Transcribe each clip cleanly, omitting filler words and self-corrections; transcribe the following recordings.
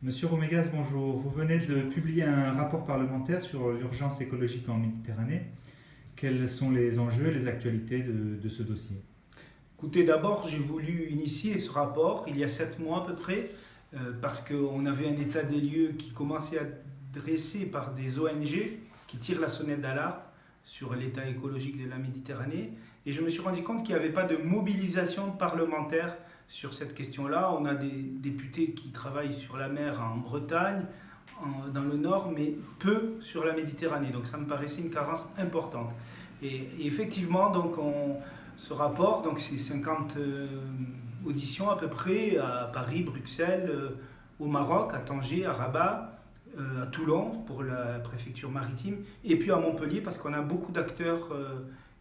Monsieur Romegas, bonjour. Vous venez de publier un rapport parlementaire sur l'urgence écologique en Méditerranée. Quels sont les enjeux et les actualités de ce dossier? Écoutez, d'abord, j'ai voulu initier ce rapport il y a 7 mois à peu près, parce qu'on avait un état des lieux qui commençait à être dressé par des ONG qui tirent la sonnette d'alarme sur l'état écologique de la Méditerranée. Et je me suis rendu compte qu'il n'y avait pas de mobilisation parlementaire sur cette question-là. On a des députés qui travaillent sur la mer en Bretagne, dans le nord, mais peu sur la Méditerranée. Donc ça me paraissait une carence importante. Et effectivement, donc ce rapport, donc c'est 50 auditions à peu près, à Paris, Bruxelles, au Maroc, à Tanger, à Rabat, à Toulon pour la préfecture maritime, et puis à Montpellier parce qu'on a beaucoup d'acteurs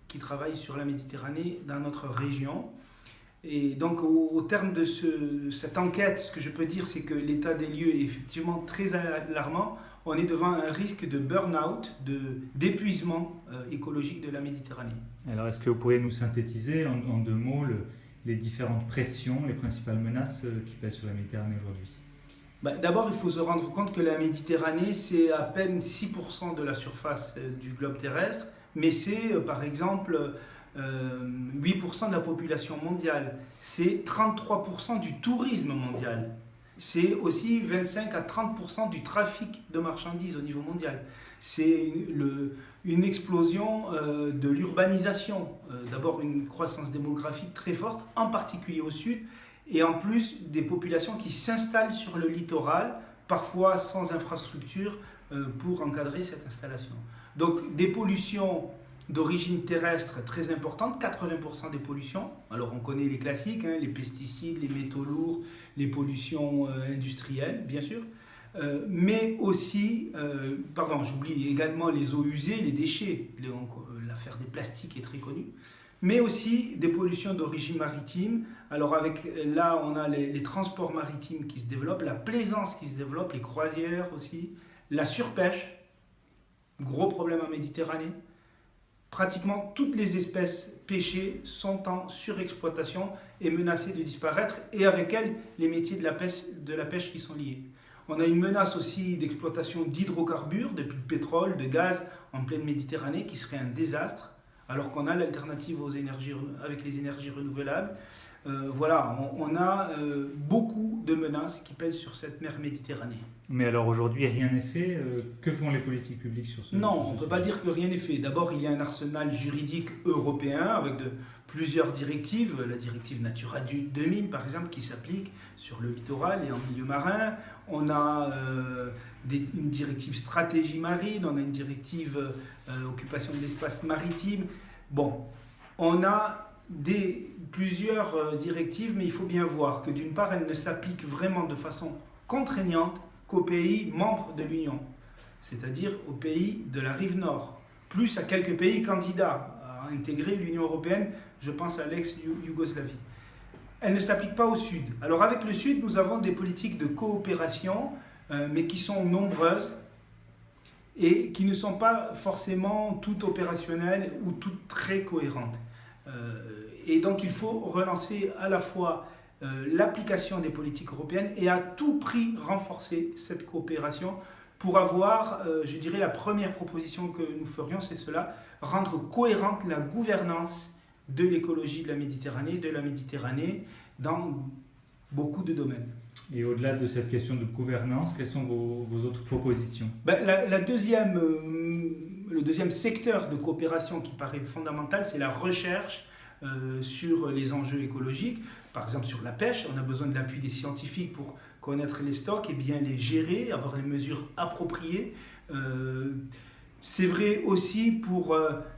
qui travaillent sur la Méditerranée dans notre région. Et donc au terme de cette enquête, ce que je peux dire, c'est que l'état des lieux est effectivement très alarmant. On est devant un risque de burn-out, d'épuisement écologique de la Méditerranée. Alors, est-ce que vous pourriez nous synthétiser en 2 mots les différentes pressions, les principales menaces qui pèsent sur la Méditerranée aujourd'hui? D'abord, il faut se rendre compte que la Méditerranée, c'est à peine 6% de la surface du globe terrestre, mais c'est par exemple 8% de la population mondiale, c'est 33% du tourisme mondial, c'est aussi 25 à 30% du trafic de marchandises au niveau mondial. C'est une explosion de l'urbanisation, d'abord une croissance démographique très forte, en particulier au sud, et en plus des populations qui s'installent sur le littoral, parfois sans infrastructure pour encadrer cette installation. Donc des pollutions d'origine terrestre très importante, 80% des pollutions. Alors on connaît les classiques, les pesticides, les métaux lourds, les pollutions industrielles, bien sûr. Mais aussi, j'oublie également les eaux usées, les déchets. L'affaire des plastiques est très connue. Mais aussi des pollutions d'origine maritime. Alors là, on a les transports maritimes qui se développent, la plaisance qui se développe, les croisières aussi, la surpêche, gros problème en Méditerranée. Pratiquement toutes les espèces pêchées sont en surexploitation et menacées de disparaître, et avec elles, les métiers de la pêche qui sont liés. On a une menace aussi d'exploitation d'hydrocarbures, de pétrole, de gaz en pleine Méditerranée, qui serait un désastre, alors qu'on a l'alternative avec les énergies renouvelables. On a beaucoup de menaces qui pèsent sur cette mer Méditerranée. Mais alors aujourd'hui, rien n'est fait. Que font les politiques publiques sur ce sujet? Non, on ne peut pas dire que rien n'est fait. D'abord, il y a un arsenal juridique européen avec plusieurs directives. La directive Natura 2000, par exemple, qui s'applique sur le littoral et en milieu marin. On a une directive stratégie marine, on a une directive occupation de l'espace maritime. Bon, on a plusieurs directives, mais il faut bien voir que d'une part, elles ne s'appliquent vraiment de façon contraignante qu'aux pays membres de l'Union, c'est-à-dire aux pays de la rive nord, plus à quelques pays candidats à intégrer l'Union européenne, je pense à l'ex-Yougoslavie. Elle ne s'applique pas au sud. Alors avec le sud, nous avons des politiques de coopération, mais qui sont nombreuses et qui ne sont pas forcément toutes opérationnelles ou toutes très cohérentes. Et donc il faut relancer à la fois l'application des politiques européennes et à tout prix renforcer cette coopération pour avoir, je dirais, la première proposition que nous ferions, c'est cela, rendre cohérente la gouvernance de l'écologie de la Méditerranée dans beaucoup de domaines. Et au-delà de cette question de gouvernance, quelles sont vos autres propositions? Le deuxième secteur de coopération qui paraît fondamental, c'est la recherche sur les enjeux écologiques. Par exemple, sur la pêche, on a besoin de l'appui des scientifiques pour connaître les stocks et bien les gérer, avoir les mesures appropriées. C'est vrai aussi pour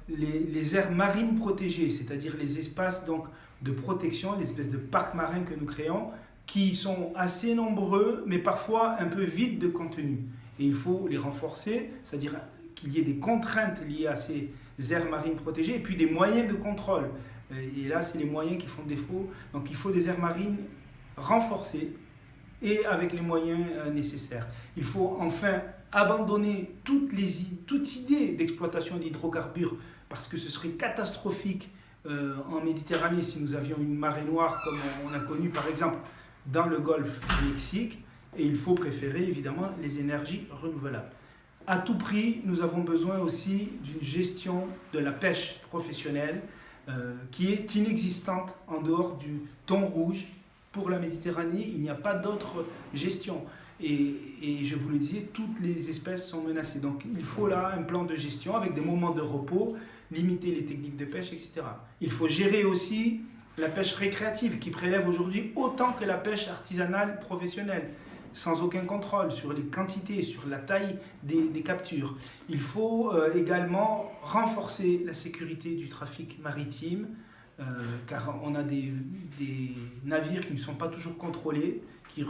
les aires marines protégées, c'est-à-dire les espaces donc, de protection, les espèces de parcs marins que nous créons, qui sont assez nombreux, mais parfois un peu vides de contenu. Et il faut les renforcer, c'est-à-dire qu'il y ait des contraintes liées à ces aires marines protégées, et puis des moyens de contrôle. Et là, c'est les moyens qui font défaut. Donc il faut des aires marines renforcées et avec les moyens nécessaires. Il faut enfin abandonner toute idée d'exploitation d'hydrocarbures, parce que ce serait catastrophique en Méditerranée si nous avions une marée noire comme on a connu par exemple dans le golfe du Mexique. Et il faut préférer évidemment les énergies renouvelables. À tout prix, nous avons besoin aussi d'une gestion de la pêche professionnelle qui est inexistante en dehors du thon rouge. Pour la Méditerranée, il n'y a pas d'autre gestion. Et je vous le disais, toutes les espèces sont menacées. Donc il faut là un plan de gestion avec des moments de repos, limiter les techniques de pêche, etc. Il faut gérer aussi la pêche récréative qui prélève aujourd'hui autant que la pêche artisanale professionnelle, sans aucun contrôle sur les quantités, sur la taille des captures. Il faut également renforcer la sécurité du trafic maritime, car on a des navires qui ne sont pas toujours contrôlés, qui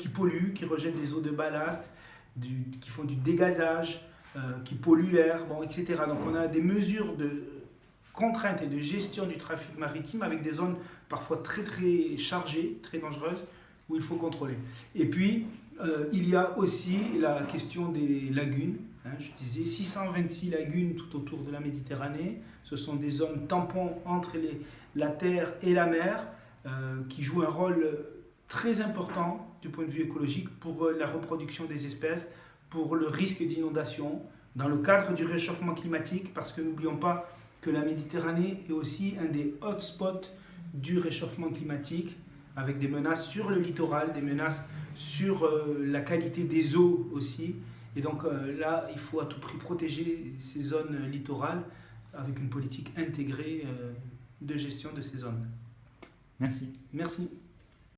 polluent, qui rejettent des eaux de ballast, qui font du dégazage, qui polluent l'air, bon, etc. Donc on a des mesures de contrainte et de gestion du trafic maritime avec des zones parfois très très chargées, très dangereuses, où il faut contrôler. Et puis, il y a aussi la question des lagunes. Je disais 626 lagunes tout autour de la Méditerranée. Ce sont des zones tampons entre la terre et la mer qui jouent un rôle très important du point de vue écologique pour la reproduction des espèces, pour le risque d'inondation, dans le cadre du réchauffement climatique, parce que n'oublions pas que la Méditerranée est aussi un des hotspots du réchauffement climatique, avec des menaces sur le littoral, des menaces sur la qualité des eaux aussi. Et donc là, il faut à tout prix protéger ces zones littorales avec une politique intégrée de gestion de ces zones. Merci. Merci.